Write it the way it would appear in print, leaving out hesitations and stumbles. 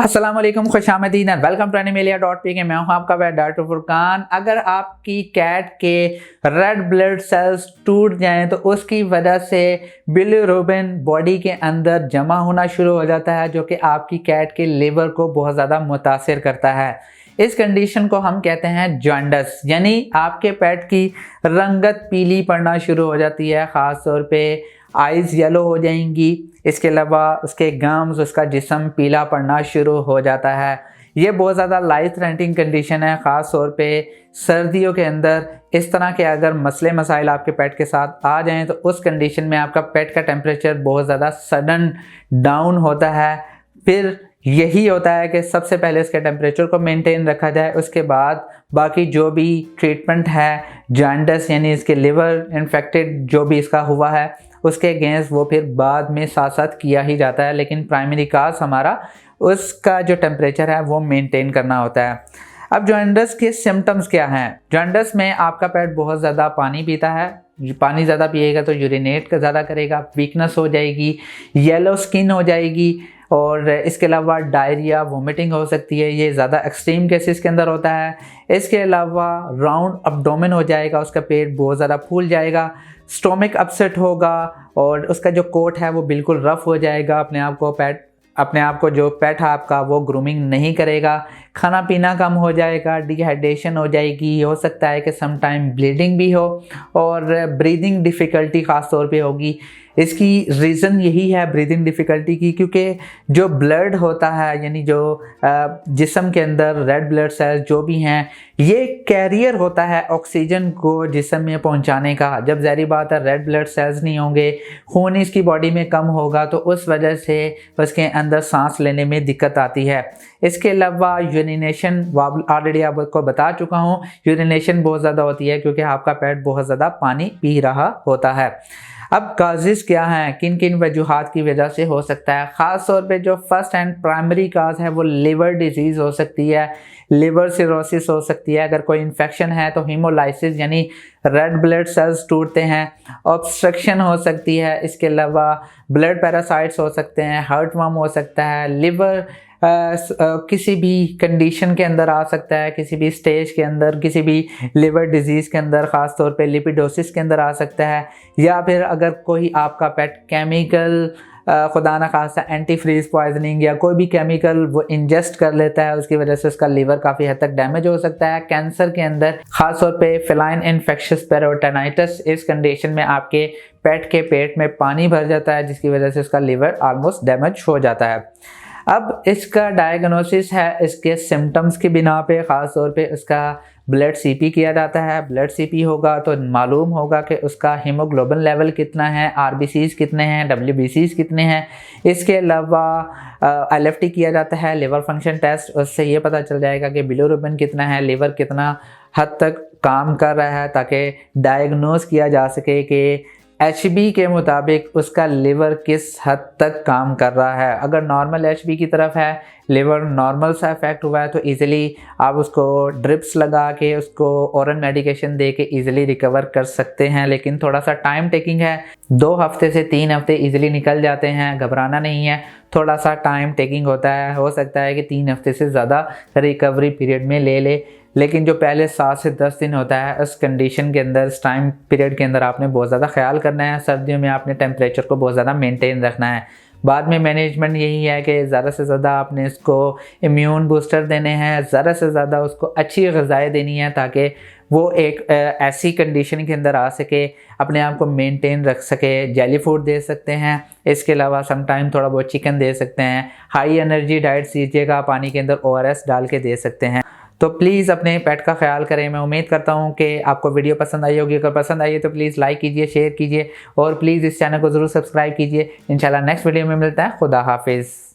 अस्सलाम वालेकुम, खुशामदीन and welcome to एनिमलिया.pk के। मैं हूं आपका वेट डॉक्टर फुरकान। अगर आपकी कैट के रेड ब्लड सेल्स टूट जाएं तो उसकी वजह से बिलिरुबिन बॉडी के अंदर जमा होना शुरू हो जाता है, जो कि आपकी कैट के लिवर को बहुत ज़्यादा मुतासिर करता है। इस कंडीशन को हम कहते हैं जॉन्डिस, यानी आपके पेट की रंगत पीली पड़ना शुरू हो जाती है, ख़ास तौर पे आइज़ येलो हो जाएंगी। इसके अलावा उसके गम्स, उसका जिस्म पीला पड़ना शुरू हो जाता है। ये बहुत ज़्यादा लाइफ थ्रेटनिंग कंडीशन है, ख़ास तौर पे सर्दियों के अंदर। इस तरह के अगर मसले मसाइल आपके पेट के साथ आ जाएं तो उस कंडीशन में आपका पेट का टेम्परेचर बहुत ज़्यादा सडन डाउन होता है। फिर यही होता है कि सबसे पहले इसके टेम्परेचर को मेंटेन रखा जाए, उसके बाद बाकी जो भी ट्रीटमेंट है जॉन्डिस यानी इसके लिवर इन्फेक्टेड जो भी इसका हुआ है उसके अगेंस्ट वो फिर बाद में साथ साथ किया ही जाता है, लेकिन प्राइमरी काज हमारा उसका जो टेम्परेचर है वो मेंटेन करना होता है। अब जॉन्डिस के सिम्टम्स क्या हैं? जॉन्डिस में आपका पेट बहुत ज़्यादा पानी पीता है, पानी ज़्यादा पिएगा तो यूरिनेट ज़्यादा करेगा, वीकनेस हो जाएगी, येलो स्किन हो जाएगी, और इसके अलावा डायरिया, वोमिटिंग हो सकती है। ये ज़्यादा एक्सट्रीम केसेस के अंदर होता है। इसके अलावा राउंड अब्डोमेन हो जाएगा, उसका पेट बहुत ज़्यादा फूल जाएगा, स्टोमिक अपसेट होगा और उसका जो कोट है वो बिल्कुल रफ़ हो जाएगा। अपने आप को जो पेट है आपका वो ग्रूमिंग नहीं करेगा, खाना पीना कम हो जाएगा, डिहाइड्रेशन हो जाएगी, हो सकता है कि सम टाइम ब्लीडिंग भी हो और ब्रीदिंग डिफ़िकल्टी ख़ास तौर पे होगी। इसकी रीज़न यही है ब्रीदिंग डिफ़िकल्टी की, क्योंकि जो ब्लड होता है यानी जो जिस्म के अंदर रेड ब्लड सेल्स जो भी हैं ये कैरियर होता है ऑक्सीजन को जिस्म में पहुंचाने का। जब ज़ाहिर बात है रेड ब्लड सेल्स नहीं होंगे, खून इसकी बॉडी में कम होगा, तो उस वजह से उसके अंदर सांस लेने में दिक्कत आती है। इसके अलावा यूरिनेशन ऑलरेडी आपको बता चुका हूँ, यूरिनेशन बहुत ज़्यादा होती है क्योंकि आपका पेट बहुत ज़्यादा पानी पी रहा होता है। अब काजेज़ क्या हैं, किन किन वजूहात की वजह से हो सकता है? ख़ास तौर पे जो फर्स्ट एंड प्राइमरी काज है वो लिवर डिजीज़ हो सकती है, लिवर सिरोसिस हो सकती है। अगर कोई इन्फेक्शन है तो हीमोलाइसिस यानी रेड ब्लड सेल्स टूटते हैं, ऑब्स्ट्रक्शन हो सकती है। इसके अलावा ब्लड पैरासाइट्स हो सकते हैं, हार्टवर्म हो सकता है, लिवर किसी भी कंडीशन के अंदर आ सकता है, किसी भी स्टेज के अंदर, किसी भी लिवर डिजीज़ के अंदर, ख़ास तौर पे लिपिडोसिस के अंदर आ सकता है। या फिर अगर कोई आपका पेट केमिकल खुदा ना खास्ता एंटी फ्रीज पॉइजनिंग या कोई भी केमिकल वो इंजेस्ट कर लेता है, उसकी वजह से उसका लीवर काफ़ी हद तक डैमेज हो सकता है। कैंसर के अंदर ख़ास तौर पे फेलाइन इन्फेक्शस पेरिटोनाइटिस, इस कंडीशन में आपके पेट के पेट में पानी भर जाता है जिसकी वजह से उसका लीवर ऑलमोस्ट डैमेज हो जाता है। अब इसका डायग्नोसिस है इसके सिम्टम्स की बिना पे, ख़ास तौर पे उसका ब्लड सीपी किया जाता है। ब्लड सीपी होगा तो मालूम होगा कि उसका हीमोग्लोबिन लेवल कितना है, आरबीसीज कितने हैं, डब्ल्यूबीसीज कितने हैं। इसके अलावा एलएफटी किया जाता है, लिवर फंक्शन टेस्ट, उससे ये पता चल जाएगा कि बिलिरुबिन कितना है, लिवर कितना हद तक काम कर रहा है, ताकि डायग्नोस किया जा सके कि एचबी के मुताबिक उसका लिवर किस हद तक काम कर रहा है। अगर नॉर्मल एचबी की तरफ है, लिवर नॉर्मल सा इफेक्ट हुआ है, तो इजीली आप उसको ड्रिप्स लगा के उसको ओरल मेडिकेशन दे के ईजिली रिकवर कर सकते हैं, लेकिन थोड़ा सा टाइम टेकिंग है। 2 हफ्ते से 3 हफ्ते इजीली निकल जाते हैं, घबराना नहीं है, थोड़ा सा टाइम टेकिंग होता है। हो सकता है कि 3 हफ्ते से ज़्यादा रिकवरी पीरियड में ले, लेकिन जो पहले 7 से 10 दिन होता है उस कंडीशन के अंदर, इस टाइम पीरियड के अंदर आपने बहुत ज़्यादा ख्याल करना है। सर्दियों में आपने टेम्परेचर को बहुत ज़्यादा मेंटेन रखना है। बाद में मैनेजमेंट यही है कि ज़्यादा से ज़्यादा आपने इसको इम्यून बूस्टर देने हैं, ज़्यादा से ज़्यादा उसको अच्छी ग़िज़ाएँ देनी है ताकि वो एक ऐसी कंडीशन के अंदर आ सके, अपने आप को मेंटेन रख सके। जेली फूड दे सकते हैं, इसके अलावा सम टाइम थोड़ा बहुत चिकन दे सकते हैं। हाई एनर्जी डाइट दीजिएगा, पानी के अंदर ORS डाल के दे सकते हैं। तो प्लीज़ अपने पेट का ख्याल करें। मैं उम्मीद करता हूं कि आपको वीडियो पसंद आई होगी। अगर पसंद आई है तो प्लीज़ लाइक कीजिए, शेयर कीजिए और प्लीज़ इस चैनल को ज़रूर सब्सक्राइब कीजिए। इंशाल्लाह नेक्स्ट वीडियो में मिलता है। खुदा हाफिज़।